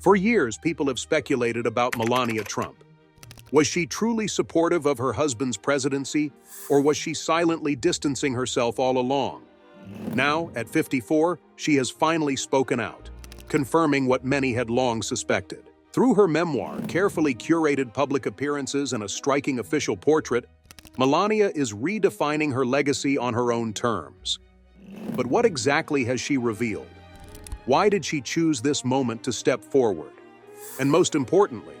For years, people have speculated about Melania Trump. Was she truly supportive of her husband's presidency, or was she silently distancing herself all along? Now, at 54, she has finally spoken out, confirming what many had long suspected. Through her memoir, carefully curated public appearances, and a striking official portrait, Melania is redefining her legacy on her own terms. But what exactly has she revealed? Why did she choose this moment to step forward? And most importantly,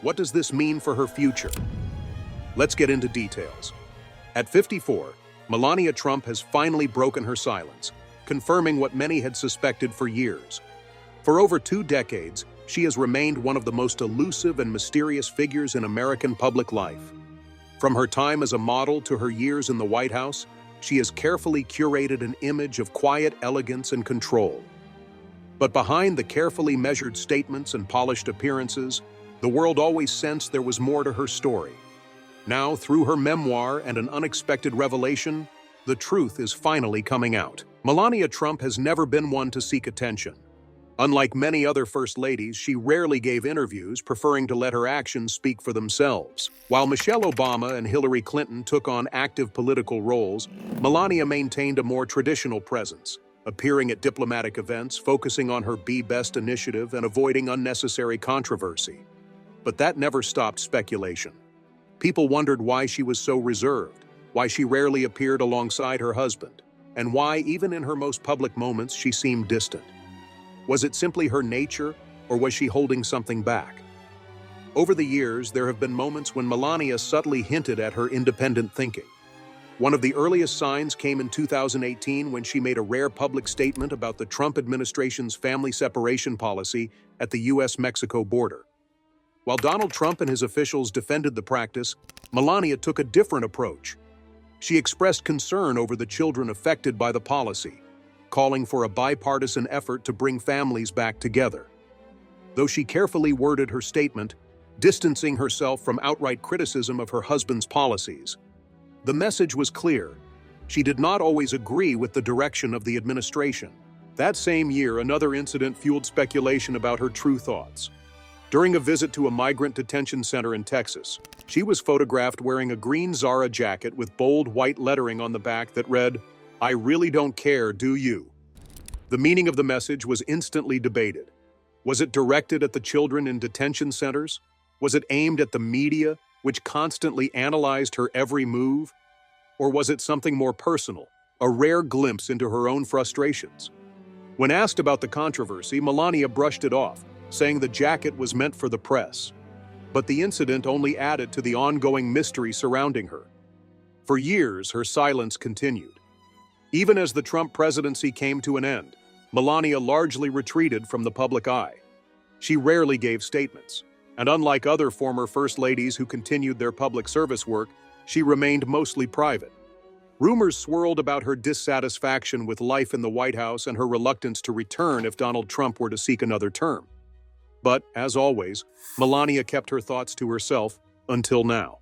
what does this mean for her future? Let's get into details. At 54, Melania Trump has finally broken her silence, confirming what many had suspected for years. For over 2 decades, she has remained one of the most elusive and mysterious figures in American public life. From her time as a model to her years in the White House, she has carefully curated an image of quiet elegance and control. But behind the carefully measured statements and polished appearances, the world always sensed there was more to her story. Now, through her memoir and an unexpected revelation, the truth is finally coming out. Melania Trump has never been one to seek attention. Unlike many other first ladies, she rarely gave interviews, preferring to let her actions speak for themselves. While Michelle Obama and Hillary Clinton took on active political roles, Melania maintained a more traditional presence, appearing at diplomatic events, focusing on her Be Best initiative and avoiding unnecessary controversy. But that never stopped speculation. People wondered why she was so reserved, why she rarely appeared alongside her husband, and why, even in her most public moments, she seemed distant. Was it simply her nature, or was she holding something back? Over the years, there have been moments when Melania subtly hinted at her independent thinking. One of the earliest signs came in 2018 when she made a rare public statement about the Trump administration's family separation policy at the U.S.-Mexico border. While Donald Trump and his officials defended the practice, Melania took a different approach. She expressed concern over the children affected by the policy, calling for a bipartisan effort to bring families back together. Though she carefully worded her statement, distancing herself from outright criticism of her husband's policies, the message was clear. She did not always agree with the direction of the administration. That same year, another incident fueled speculation about her true thoughts. During a visit to a migrant detention center in Texas, she was photographed wearing a green Zara jacket with bold white lettering on the back that read, "I really don't care, do you?" The meaning of the message was instantly debated. Was it directed at the children in detention centers? Was it aimed at the media, which constantly analyzed her every move? Or was it something more personal, a rare glimpse into her own frustrations? When asked about the controversy, Melania brushed it off, saying the jacket was meant for the press. But the incident only added to the ongoing mystery surrounding her. For years, her silence continued. Even as the Trump presidency came to an end, Melania largely retreated from the public eye. She rarely gave statements, and unlike other former first ladies who continued their public service work, she remained mostly private. Rumors swirled about her dissatisfaction with life in the White House and her reluctance to return if Donald Trump were to seek another term. But, as always, Melania kept her thoughts to herself until now.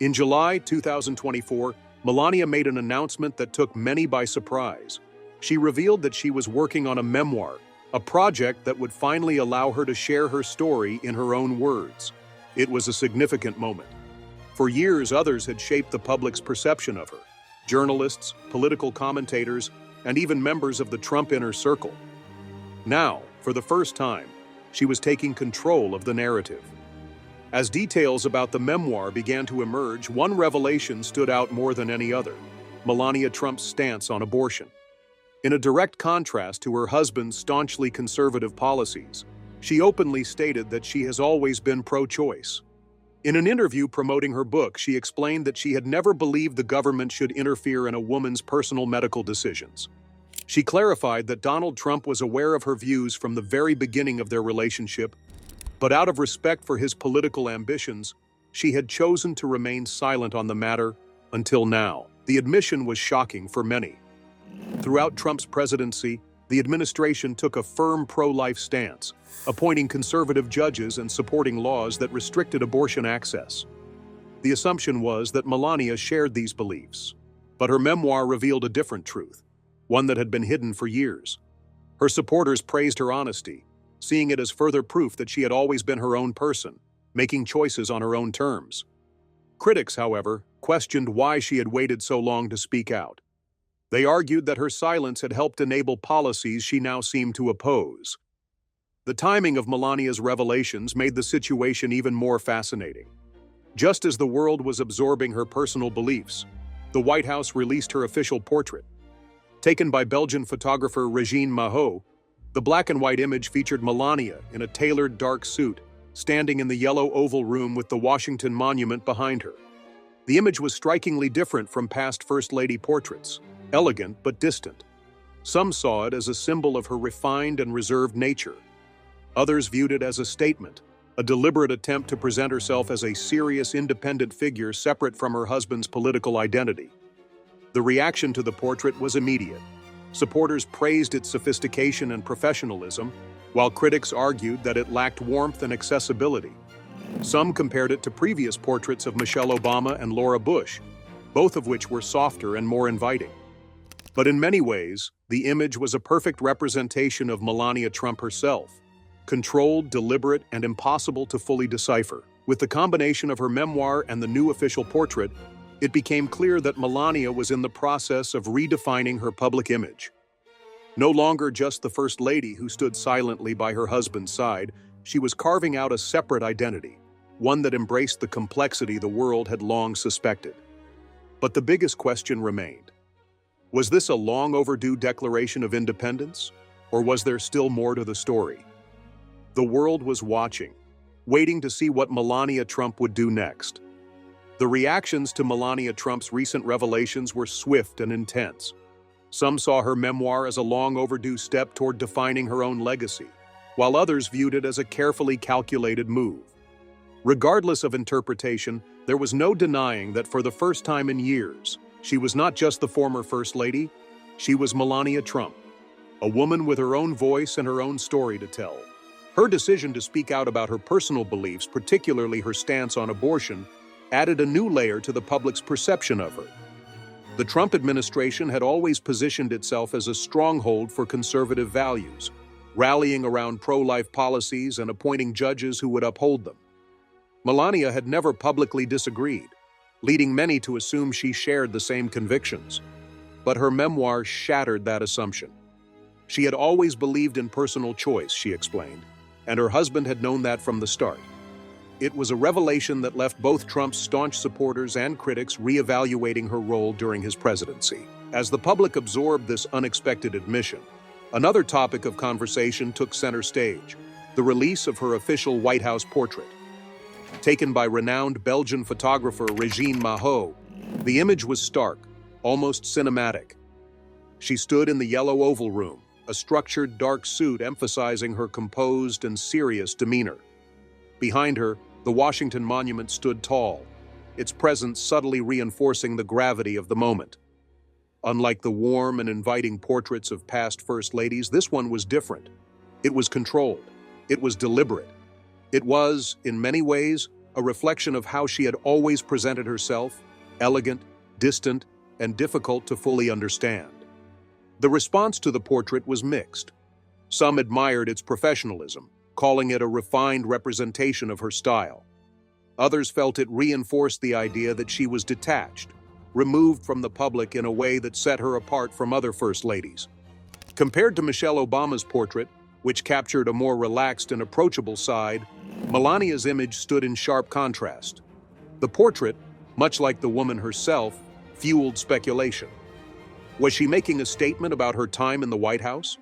In July 2024, Melania made an announcement that took many by surprise. She revealed that she was working on a memoir, a project that would finally allow her to share her story in her own words. It was a significant moment. For years, others had shaped the public's perception of her: journalists, political commentators, and even members of the Trump inner circle. Now, for the first time, she was taking control of the narrative. As details about the memoir began to emerge, one revelation stood out more than any other: Melania Trump's stance on abortion. In a direct contrast to her husband's staunchly conservative policies, she openly stated that she has always been pro-choice. In an interview promoting her book, she explained that she had never believed the government should interfere in a woman's personal medical decisions. She clarified that Donald Trump was aware of her views from the very beginning of their relationship, but out of respect for his political ambitions, she had chosen to remain silent on the matter until now. The admission was shocking for many. Throughout Trump's presidency, the administration took a firm pro-life stance, appointing conservative judges and supporting laws that restricted abortion access. The assumption was that Melania shared these beliefs, but her memoir revealed a different truth, one that had been hidden for years. Her supporters praised her honesty, seeing it as further proof that she had always been her own person, making choices on her own terms. Critics, however, questioned why she had waited so long to speak out. They argued that her silence had helped enable policies she now seemed to oppose. The timing of Melania's revelations made the situation even more fascinating. Just as the world was absorbing her personal beliefs, the White House released her official portrait. Taken by Belgian photographer Regine Mahot, the black and white image featured Melania in a tailored dark suit, standing in the yellow Oval Room with the Washington Monument behind her. The image was strikingly different from past First Lady portraits, elegant but distant. Some saw it as a symbol of her refined and reserved nature. Others viewed it as a statement, a deliberate attempt to present herself as a serious, independent figure separate from her husband's political identity. The reaction to the portrait was immediate. Supporters praised its sophistication and professionalism, while critics argued that it lacked warmth and accessibility. Some compared it to previous portraits of Michelle Obama and Laura Bush, both of which were softer and more inviting. But in many ways, the image was a perfect representation of Melania Trump herself, controlled, deliberate, and impossible to fully decipher. With the combination of her memoir and the new official portrait, it became clear that Melania was in the process of redefining her public image. No longer just the First Lady who stood silently by her husband's side, she was carving out a separate identity, one that embraced the complexity the world had long suspected. But the biggest question remained. Was this a long overdue declaration of independence, or was there still more to the story? The world was watching, waiting to see what Melania Trump would do next. The reactions to Melania Trump's recent revelations were swift and intense. Some saw her memoir as a long overdue step toward defining her own legacy, while others viewed it as a carefully calculated move. Regardless of interpretation, there was no denying that for the first time in years, she was not just the former First Lady, she was Melania Trump, a woman with her own voice and her own story to tell. Her decision to speak out about her personal beliefs, particularly her stance on abortion, added a new layer to the public's perception of her. The Trump administration had always positioned itself as a stronghold for conservative values, rallying around pro-life policies and appointing judges who would uphold them. Melania had never publicly disagreed, leading many to assume she shared the same convictions. But her memoir shattered that assumption. She had always believed in personal choice, she explained, and her husband had known that from the start. It was a revelation that left both Trump's staunch supporters and critics reevaluating her role during his presidency. As the public absorbed this unexpected admission, another topic of conversation took center stage: the release of her official White House portrait. Taken by renowned Belgian photographer Regine Mahot, the image was stark, almost cinematic. She stood in the yellow Oval Room, a structured dark suit emphasizing her composed and serious demeanor. Behind her, the Washington Monument stood tall, its presence subtly reinforcing the gravity of the moment. Unlike the warm and inviting portraits of past First Ladies, this one was different. It was controlled. It was deliberate. It was, in many ways, a reflection of how she had always presented herself: elegant, distant, and difficult to fully understand. The response to the portrait was mixed. Some admired its professionalism, calling it a refined representation of her style. Others felt it reinforced the idea that she was detached, removed from the public in a way that set her apart from other First Ladies. Compared to Michelle Obama's portrait, which captured a more relaxed and approachable side, Melania's image stood in sharp contrast. The portrait, much like the woman herself, fueled speculation. Was she making a statement about her time in the White House?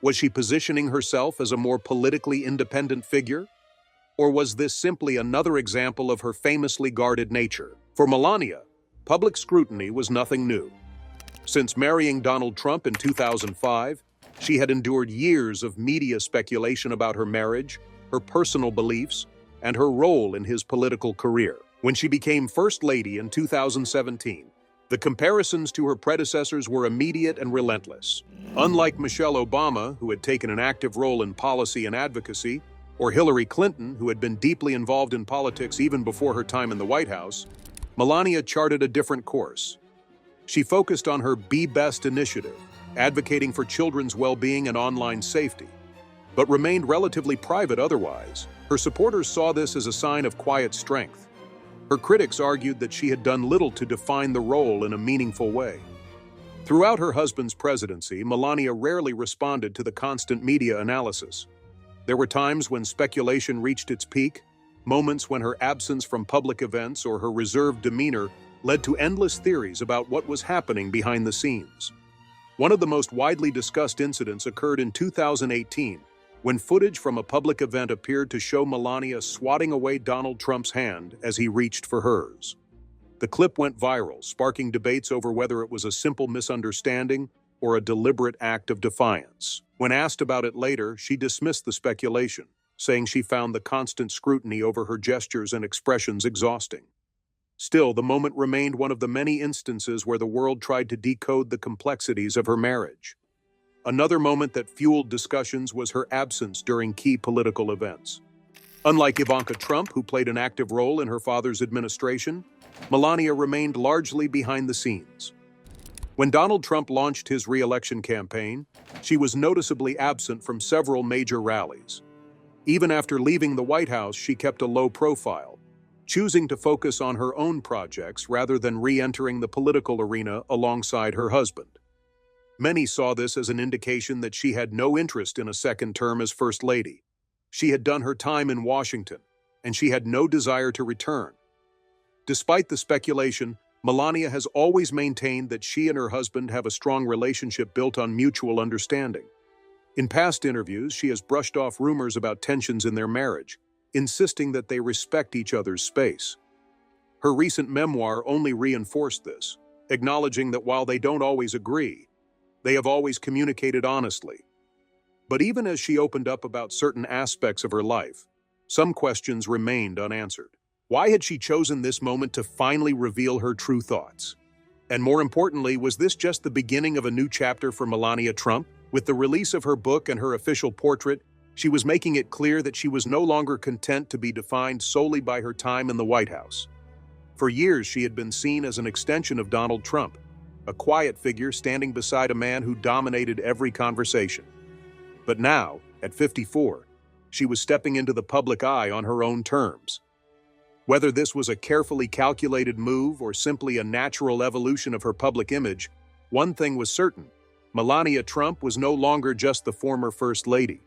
Was she positioning herself as a more politically independent figure? Or was this simply another example of her famously guarded nature? For Melania, public scrutiny was nothing new. Since marrying Donald Trump in 2005, she had endured years of media speculation about her marriage, her personal beliefs, and her role in his political career. When she became First Lady in 2017, the comparisons to her predecessors were immediate and relentless. Unlike Michelle Obama, who had taken an active role in policy and advocacy, or Hillary Clinton, who had been deeply involved in politics even before her time in the White House, Melania charted a different course. She focused on her Be Best initiative, advocating for children's well-being and online safety. but remained relatively private otherwise. Her supporters saw this as a sign of quiet strength. Her critics argued that she had done little to define the role in a meaningful way. Throughout her husband's presidency, Melania rarely responded to the constant media analysis. There were times when speculation reached its peak, moments when her absence from public events or her reserved demeanor led to endless theories about what was happening behind the scenes. One of the most widely discussed incidents occurred in 2018, when footage from a public event appeared to show Melania swatting away Donald Trump's hand as he reached for hers. The clip went viral, sparking debates over whether it was a simple misunderstanding or a deliberate act of defiance. When asked about it later, she dismissed the speculation, saying she found the constant scrutiny over her gestures and expressions exhausting. Still, the moment remained one of the many instances where the world tried to decode the complexities of her marriage. Another moment that fueled discussions was her absence during key political events. Unlike Ivanka Trump, who played an active role in her father's administration, Melania remained largely behind the scenes. When Donald Trump launched his re-election campaign, she was noticeably absent from several major rallies. Even after leaving the White House, she kept a low profile, choosing to focus on her own projects rather than re-entering the political arena alongside her husband. Many saw this as an indication that she had no interest in a second term as First Lady. She had done her time in Washington, and she had no desire to return. Despite the speculation, Melania has always maintained that she and her husband have a strong relationship built on mutual understanding. In past interviews, she has brushed off rumors about tensions in their marriage, insisting that they respect each other's space. Her recent memoir only reinforced this, acknowledging that while they don't always agree, they have always communicated honestly. But even as she opened up about certain aspects of her life, some questions remained unanswered. Why had she chosen this moment to finally reveal her true thoughts? And more importantly, was this just the beginning of a new chapter for Melania Trump? With the release of her book and her official portrait, she was making it clear that she was no longer content to be defined solely by her time in the White House. For years, she had been seen as an extension of Donald Trump, a quiet figure standing beside a man who dominated every conversation. But now, at 54, she was stepping into the public eye on her own terms. Whether this was a carefully calculated move or simply a natural evolution of her public image, one thing was certain: Melania Trump was no longer just the former First Lady.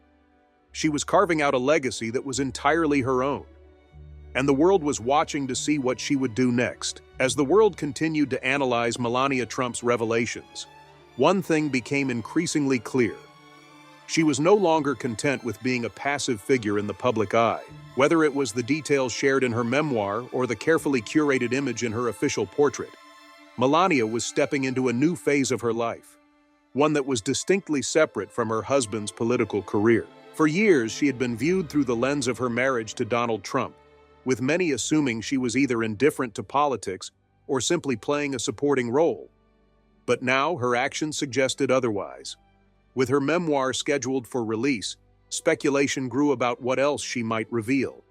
She was carving out a legacy that was entirely her own. And the world was watching to see what she would do next. As the world continued to analyze Melania Trump's revelations, one thing became increasingly clear. She was no longer content with being a passive figure in the public eye. Whether it was the details shared in her memoir or the carefully curated image in her official portrait, Melania was stepping into a new phase of her life, one that was distinctly separate from her husband's political career. For years, she had been viewed through the lens of her marriage to Donald Trump, with many assuming she was either indifferent to politics or simply playing a supporting role. But now her actions suggested otherwise. With her memoir scheduled for release, speculation grew about what else she might reveal.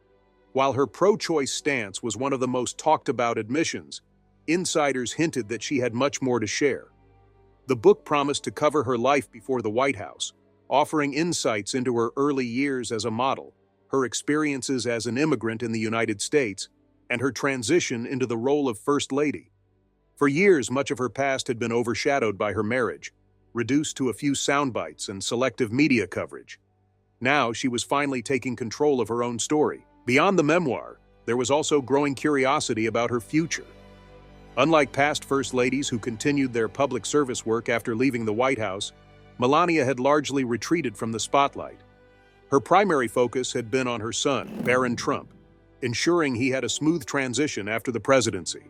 While her pro-choice stance was one of the most talked-about admissions, insiders hinted that she had much more to share. The book promised to cover her life before the White House, offering insights into her early years as a model, her experiences as an immigrant in the United States, and her transition into the role of First Lady. For years, much of her past had been overshadowed by her marriage, reduced to a few soundbites and selective media coverage. Now she was finally taking control of her own story. Beyond the memoir, there was also growing curiosity about her future. Unlike past First Ladies who continued their public service work after leaving the White House, Melania had largely retreated from the spotlight. Her primary focus had been on her son, Barron Trump, ensuring he had a smooth transition after the presidency.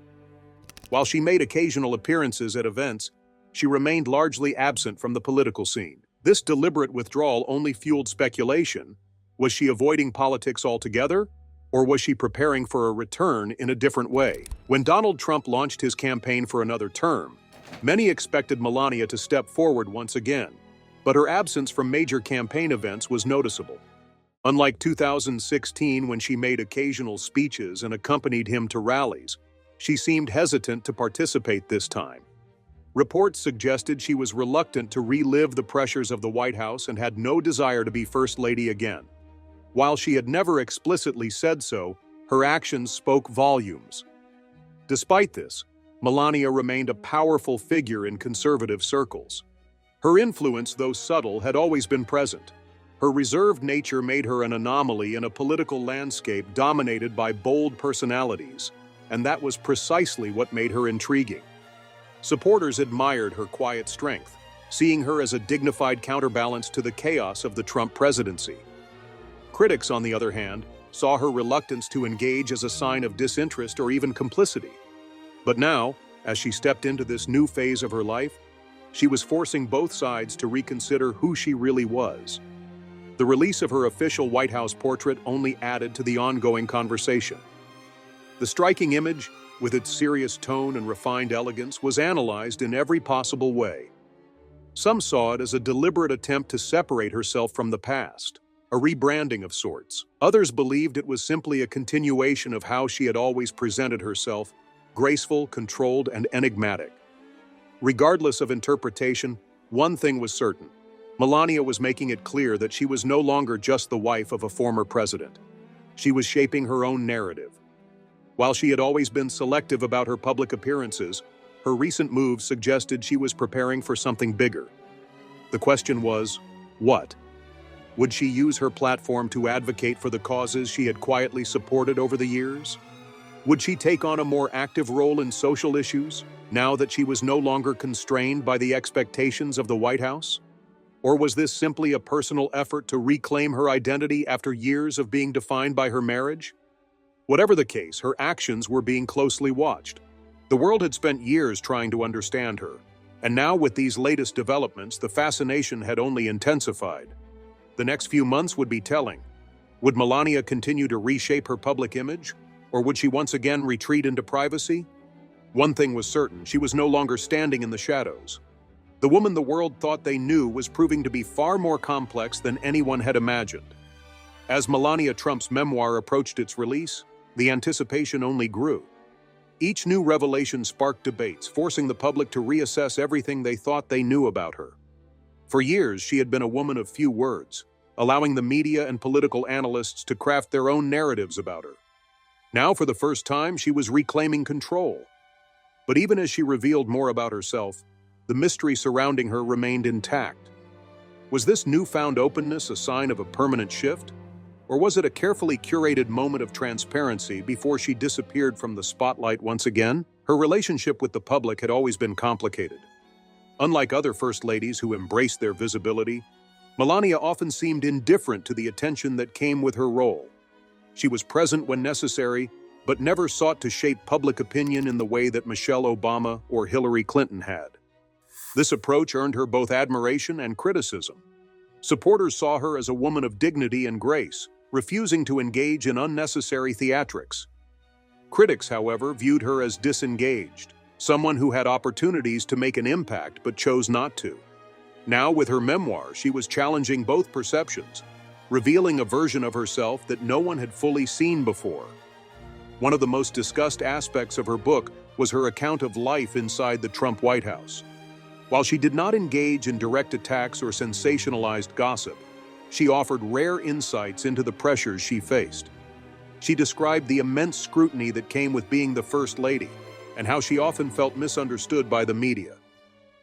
While she made occasional appearances at events, she remained largely absent from the political scene. This deliberate withdrawal only fueled speculation. Was she avoiding politics altogether, or was she preparing for a return in a different way? When Donald Trump launched his campaign for another term, many expected Melania to step forward once again, but her absence from major campaign events was noticeable. Unlike 2016, when she made occasional speeches and accompanied him to rallies, she seemed hesitant to participate this time. Reports suggested she was reluctant to relive the pressures of the White House and had no desire to be First Lady again. While she had never explicitly said so, her actions spoke volumes. Despite this, Melania remained a powerful figure in conservative circles. Her influence, though subtle, had always been present. Her reserved nature made her an anomaly in a political landscape dominated by bold personalities, and that was precisely what made her intriguing. Supporters admired her quiet strength, seeing her as a dignified counterbalance to the chaos of the Trump presidency. Critics, on the other hand, saw her reluctance to engage as a sign of disinterest or even complicity. But now, as she stepped into this new phase of her life, she was forcing both sides to reconsider who she really was. The release of her official White House portrait only added to the ongoing conversation. The striking image, with its serious tone and refined elegance, was analyzed in every possible way. Some saw it as a deliberate attempt to separate herself from the past, a rebranding of sorts. Others believed it was simply a continuation of how she had always presented herself, graceful, controlled, and enigmatic. Regardless of interpretation, one thing was certain. Melania was making it clear that she was no longer just the wife of a former president. She was shaping her own narrative. While she had always been selective about her public appearances, her recent moves suggested she was preparing for something bigger. The question was, what? Would she use her platform to advocate for the causes she had quietly supported over the years? Would she take on a more active role in social issues, now that she was no longer constrained by the expectations of the White House? Or was this simply a personal effort to reclaim her identity after years of being defined by her marriage? Whatever the case, her actions were being closely watched. The world had spent years trying to understand her, and now with these latest developments, the fascination had only intensified. The next few months would be telling. Would Melania continue to reshape her public image, or would she once again retreat into privacy? One thing was certain, she was no longer standing in the shadows. The woman the world thought they knew was proving to be far more complex than anyone had imagined. As Melania Trump's memoir approached its release, the anticipation only grew. Each new revelation sparked debates, forcing the public to reassess everything they thought they knew about her. For years, she had been a woman of few words, allowing the media and political analysts to craft their own narratives about her. Now, for the first time, she was reclaiming control. But even as she revealed more about herself, the mystery surrounding her remained intact. Was this newfound openness a sign of a permanent shift? Or was it a carefully curated moment of transparency before she disappeared from the spotlight once again? Her relationship with the public had always been complicated. Unlike other first ladies who embraced their visibility, Melania often seemed indifferent to the attention that came with her role. She was present when necessary, but never sought to shape public opinion in the way that Michelle Obama or Hillary Clinton had. This approach earned her both admiration and criticism. Supporters saw her as a woman of dignity and grace, refusing to engage in unnecessary theatrics. Critics, however, viewed her as disengaged, someone who had opportunities to make an impact but chose not to. Now, with her memoir, she was challenging both perceptions, revealing a version of herself that no one had fully seen before. One of the most discussed aspects of her book was her account of life inside the Trump White House. While she did not engage in direct attacks or sensationalized gossip, she offered rare insights into the pressures she faced. She described the immense scrutiny that came with being the First Lady, and how she often felt misunderstood by the media.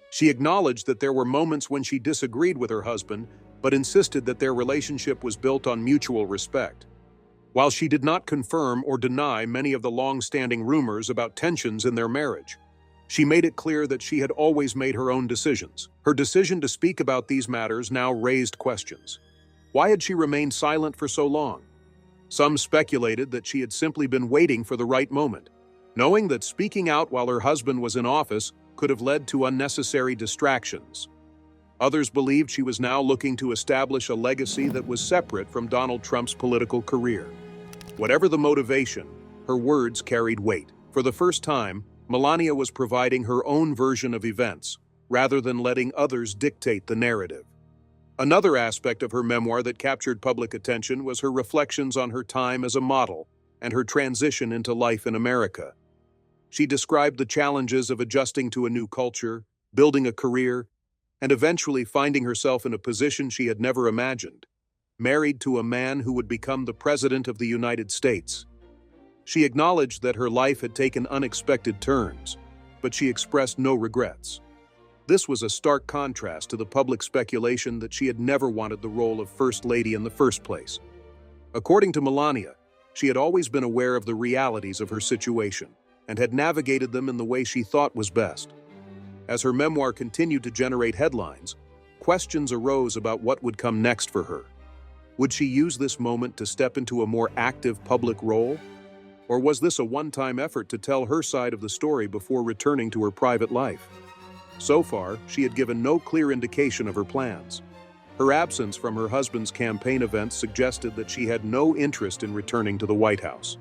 She acknowledged that there were moments when she disagreed with her husband, but insisted that their relationship was built on mutual respect. While she did not confirm or deny many of the long-standing rumors about tensions in their marriage, she made it clear that she had always made her own decisions. Her decision to speak about these matters now raised questions. Why had she remained silent for so long? Some speculated that she had simply been waiting for the right moment, knowing that speaking out while her husband was in office could have led to unnecessary distractions. Others believed she was now looking to establish a legacy that was separate from Donald Trump's political career. Whatever the motivation, her words carried weight. For the first time, Melania was providing her own version of events, rather than letting others dictate the narrative. Another aspect of her memoir that captured public attention was her reflections on her time as a model and her transition into life in America. She described the challenges of adjusting to a new culture, building a career, and eventually finding herself in a position she had never imagined, married to a man who would become the President of the United States. She acknowledged that her life had taken unexpected turns, but she expressed no regrets. This was a stark contrast to the public speculation that she had never wanted the role of First Lady in the first place. According to Melania, she had always been aware of the realities of her situation and had navigated them in the way she thought was best. As her memoir continued to generate headlines, questions arose about what would come next for her. Would she use this moment to step into a more active public role? Or was this a one-time effort to tell her side of the story before returning to her private life? So far, she had given no clear indication of her plans. Her absence from her husband's campaign events suggested that she had no interest in returning to the White House.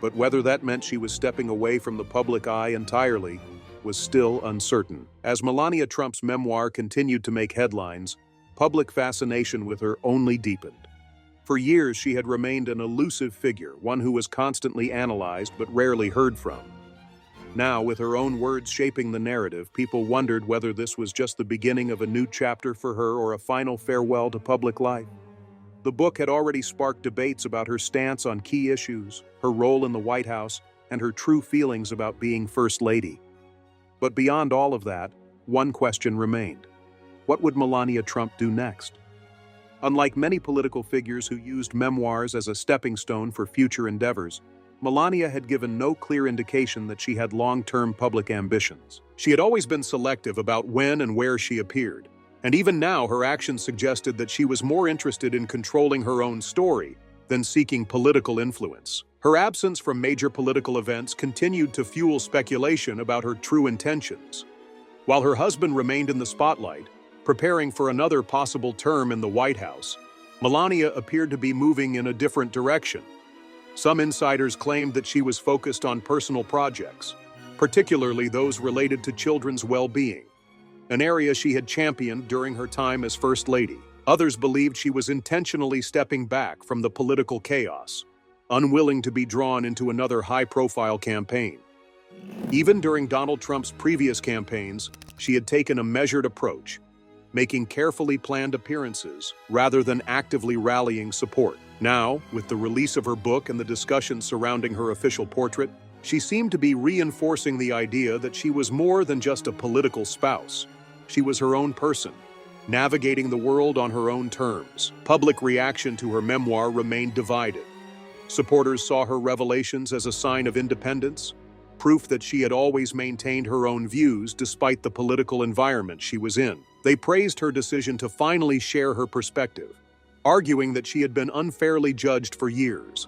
But whether that meant she was stepping away from the public eye entirely was still uncertain. As Melania Trump's memoir continued to make headlines, public fascination with her only deepened. For years, she had remained an elusive figure, one who was constantly analyzed but rarely heard from. Now, with her own words shaping the narrative, people wondered whether this was just the beginning of a new chapter for her or a final farewell to public life. The book had already sparked debates about her stance on key issues, her role in the White House, and her true feelings about being First Lady. But beyond all of that, one question remained. What would Melania Trump do next? Unlike many political figures who used memoirs as a stepping stone for future endeavors, Melania had given no clear indication that she had long-term public ambitions. She had always been selective about when and where she appeared, and even now her actions suggested that she was more interested in controlling her own story than seeking political influence. Her absence from major political events continued to fuel speculation about her true intentions. While her husband remained in the spotlight, preparing for another possible term in the White House, Melania appeared to be moving in a different direction. Some insiders claimed that she was focused on personal projects, particularly those related to children's well-being, an area she had championed during her time as First Lady. Others believed she was intentionally stepping back from the political chaos, unwilling to be drawn into another high-profile campaign. Even during Donald Trump's previous campaigns, she had taken a measured approach, making carefully planned appearances rather than actively rallying support. Now, with the release of her book and the discussion surrounding her official portrait, she seemed to be reinforcing the idea that she was more than just a political spouse. She was her own person, navigating the world on her own terms. Public reaction to her memoir remained divided. Supporters saw her revelations as a sign of independence, proof that she had always maintained her own views despite the political environment she was in. They praised her decision to finally share her perspective, arguing that she had been unfairly judged for years.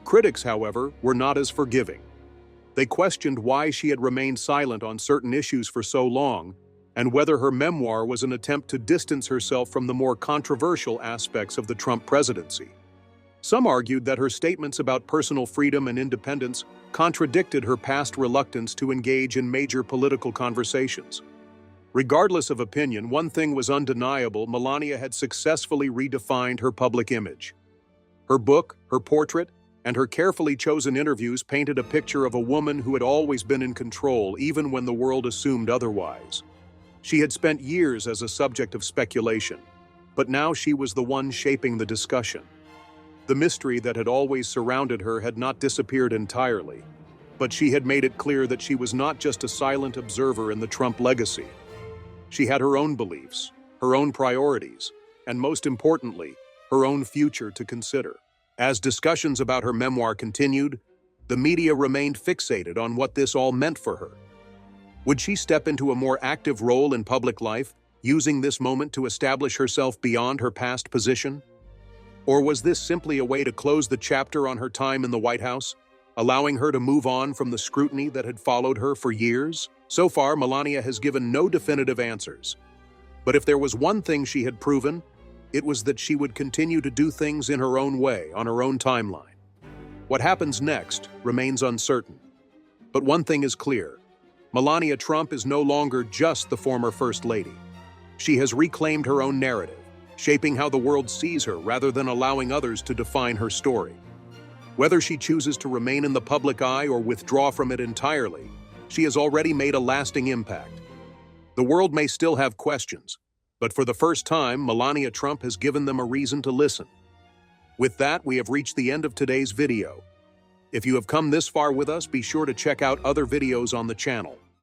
Critics, however, were not as forgiving. They questioned why she had remained silent on certain issues for so long, and whether her memoir was an attempt to distance herself from the more controversial aspects of the Trump presidency. Some argued that her statements about personal freedom and independence contradicted her past reluctance to engage in major political conversations. Regardless of opinion, one thing was undeniable: Melania had successfully redefined her public image. Her book, her portrait, and her carefully chosen interviews painted a picture of a woman who had always been in control, even when the world assumed otherwise. She had spent years as a subject of speculation, but now she was the one shaping the discussion. The mystery that had always surrounded her had not disappeared entirely, but she had made it clear that she was not just a silent observer in the Trump legacy. She had her own beliefs, her own priorities, and most importantly, her own future to consider. As discussions about her memoir continued, the media remained fixated on what this all meant for her. Would she step into a more active role in public life, using this moment to establish herself beyond her past position? Or was this simply a way to close the chapter on her time in the White House, allowing her to move on from the scrutiny that had followed her for years? So far, Melania has given no definitive answers. But if there was one thing she had proven, it was that she would continue to do things in her own way, on her own timeline. What happens next remains uncertain. But one thing is clear: Melania Trump is no longer just the former First Lady. She has reclaimed her own narrative, shaping how the world sees her rather than allowing others to define her story. Whether she chooses to remain in the public eye or withdraw from it entirely, she has already made a lasting impact. The world may still have questions, but for the first time, Melania Trump has given them a reason to listen. With that, we have reached the end of today's video. If you have come this far with us, be sure to check out other videos on the channel.